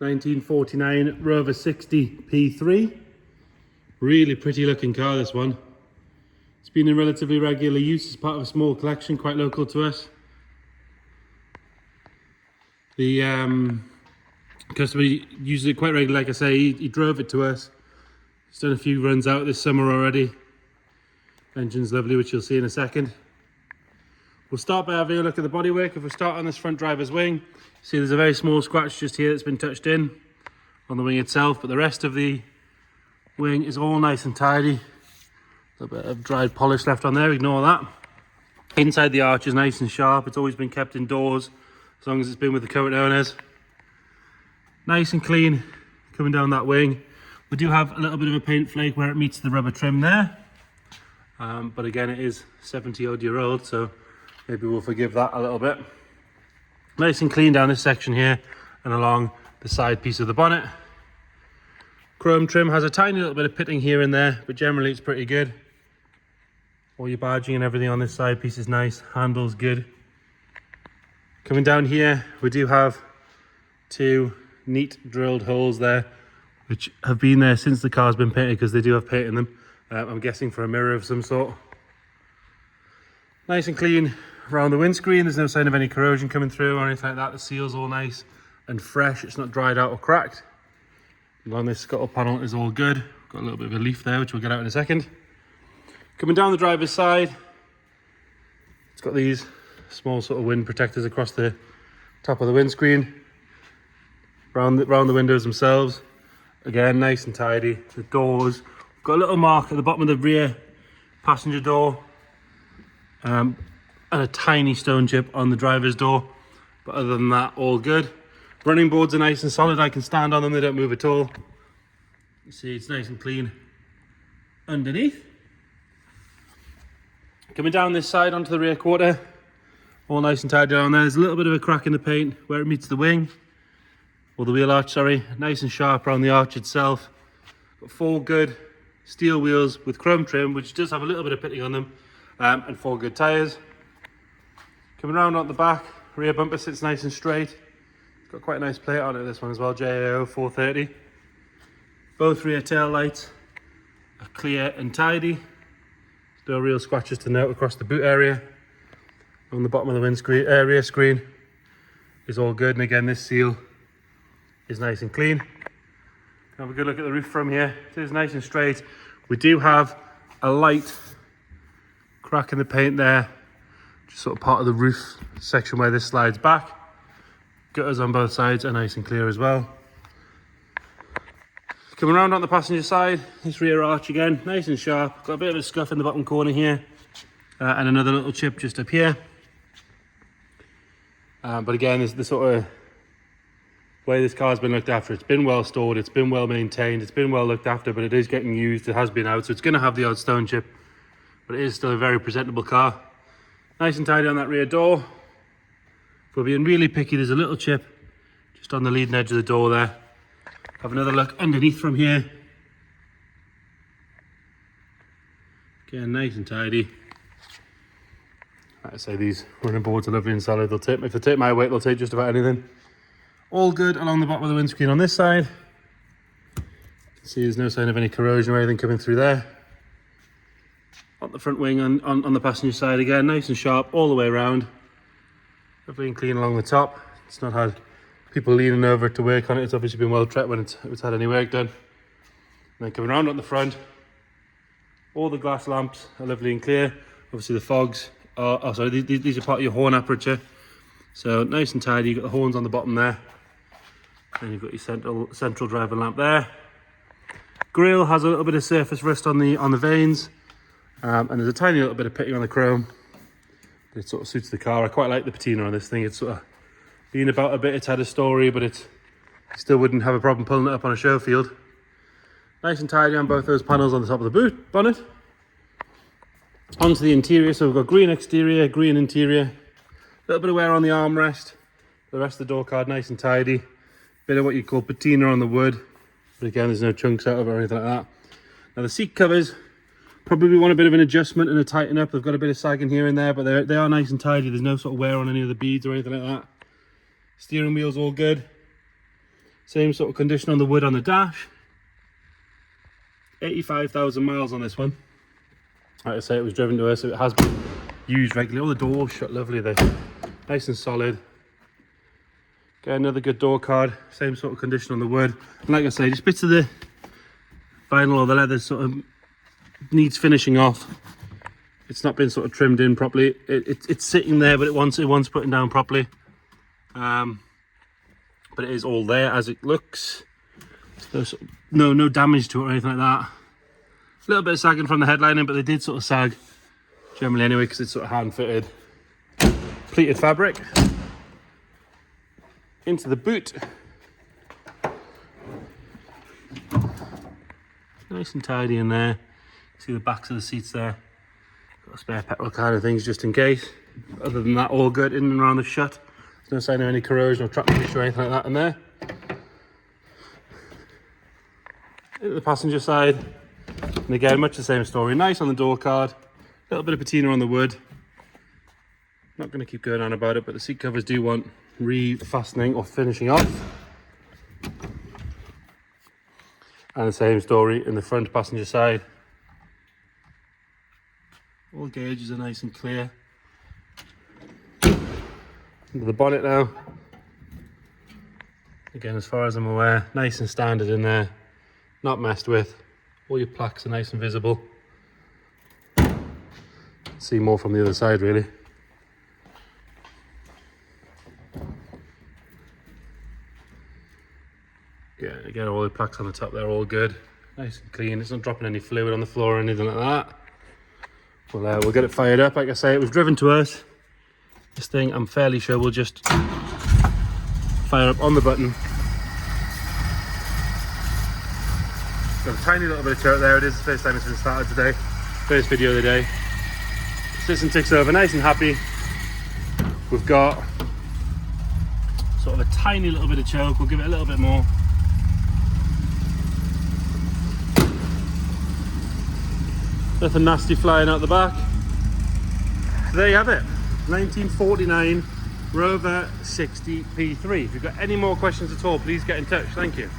1949 Rover 60 P3. Really pretty looking car, this one. It's been in relatively regular use as part of a small collection quite local to us. The customer uses it quite regularly, like I say. He drove it to us. He's done a few runs out this summer already. Engine's lovely, which you'll see in a second. We'll start by having a look at the bodywork. If we start on this front driver's wing, see there's a very small scratch just here that's been touched in on the wing itself, but the rest of the wing is all nice and tidy. A little bit of dried polish left on there, ignore that. Inside the arch is nice and sharp. It's always been kept indoors as long as it's been with the current owners. Nice and clean coming down that wing. We do have a little bit of a paint flake where it meets the rubber trim there, but again, it is 70-odd-year-old, so maybe we'll forgive that a little bit. Nice and clean down this section here and along the side piece of the bonnet. Chrome trim has a tiny little bit of pitting here and there, but generally it's pretty good. All your badging and everything on this side piece is nice. Handle's good. Coming down here, we do have two neat drilled holes there, which have been there since the car's been painted, because they do have paint in them. I'm guessing for a mirror of some sort. Nice and clean around the windscreen. There's no sign of any corrosion coming through or anything like that. The seal's all nice and fresh. It's not dried out or cracked. Along this scuttle panel is all good. Got a little bit of a leaf there, which we'll get out in a second. Coming down the driver's side, it's got these small sort of wind protectors across the top of the windscreen, around the windows themselves. Again, nice and tidy. The doors, got a little mark at the bottom of the rear passenger door, and a tiny stone chip on the driver's door, but other than that, all good. Running boards are nice and solid. I can stand on them, they don't move at all. You see it's nice and clean underneath. Coming down this side onto the rear quarter, all nice and tidy down there. There's a little bit of a crack in the paint where it meets the wing, or the wheel arch, sorry. Nice and sharp around the arch itself. Got four good steel wheels with chrome trim, which does have a little bit of pitting on them, and four good tyres. Coming around on the back, rear bumper sits nice and straight. It's got quite a nice plate on it, this one as well, JAO 430. Both rear tail lights are clear and tidy. No real scratches to note across the boot area. On the bottom of the windscreen, rear screen is all good, and again this seal is nice and clean. Have a good look at the roof from here. It is nice and straight. We do have a light crack in the paint there, just sort of part of the roof section where this slides back. Gutters on both sides are nice and clear as well. Coming around on the passenger side, this rear arch again, nice and sharp. Got a bit of a scuff in the bottom corner here, and another little chip just up here. But again, there's the sort of way this car's been looked after. It's been well stored, it's been well maintained, it's been well looked after, but it is getting used, it has been out, so it's going to have the odd stone chip, but it is still a very presentable car. Nice and tidy on that rear door. If we're being really picky, there's a little chip just on the leading edge of the door there. Have another look underneath from here. Again, nice and tidy. Like I say, these running boards are lovely and solid. If they take my weight, they'll take just about anything. All good along the bottom of the windscreen on this side. You can see there's no sign of any corrosion or anything coming through there. On the front wing on the passenger side again, nice and sharp all the way around. Lovely and clean along the top. It's not had people leaning over to work on it. It's obviously been well treated when it's had any work done. And then coming around on the front, all the glass lamps are lovely and clear. Obviously the fogs are, oh sorry, these are part of your horn aperture. So nice and tidy. You've got the horns on the bottom there. And you've got your central driver lamp there. Grille has a little bit of surface rust on the veins. And there's a tiny little bit of pitting on the chrome. It sort of suits the car. I quite like the patina on this thing. It's sort of been about a bit, it's had a story, but it still wouldn't have a problem pulling it up on a show field. Nice and tidy on both those panels on the top of the bonnet. Onto the interior, so we've got green exterior, green interior. A little bit of wear on the armrest. The rest of the door card nice and tidy. Bit of what you call patina on the wood, but again there's no chunks out of it or anything like that. Now the seat covers probably want a bit of an adjustment and a tighten up. They've got a bit of sagging here and there, but they are nice and tidy. There's no sort of wear on any of the beads or anything like that. Steering wheel's all good. Same sort of condition on the wood on the dash. 85,000 miles on this one. Like I say, it was driven to us, so it has been used regularly. All the doors shut lovely, they're nice and solid. Get another good door card, same sort of condition on the wood. And like I say, just bits of the vinyl or the leather sort of needs finishing off. It's not been sort of trimmed in properly. It's sitting there, but it wants putting down properly. But it is all there as it looks. No damage to it or anything like that. A little bit of sagging from the headlining, but they did sort of sag generally anyway because it's sort of hand fitted. Pleated fabric. Into the boot. Nice and tidy in there. See the backs of the seats there. Got a spare petrol kind of things just in case. Other than that, all good in and around the shut. There's no sign of any corrosion or traction issue or anything like that in there. Into the passenger side. And again, much the same story. Nice on the door card. A little bit of patina on the wood. Not going to keep going on about it, but the seat covers do want re-fastening or finishing off. And the same story in the front passenger side. All gauges are nice and clear. Into the bonnet now. Again, as far as I'm aware, nice and standard in there. Not messed with. All your plaques are nice and visible. See more from the other side really. Yeah, again, all the plaques on the top, they're all good. Nice and clean. It's not dropping any fluid on the floor or anything like that. Well, we'll get it fired up. Like I say, it was driven to us. This thing, I'm fairly sure we'll just fire up on the button. Got a tiny little bit of choke there. It is the first time it's been started today. First video of the day. System ticks over nice and happy. We've got sort of a tiny little bit of choke. We'll give it a little bit more. Nothing nasty flying out the back. There you have it. 1949 Rover 60 P3. If you've got any more questions at all, please get in touch. Thank you.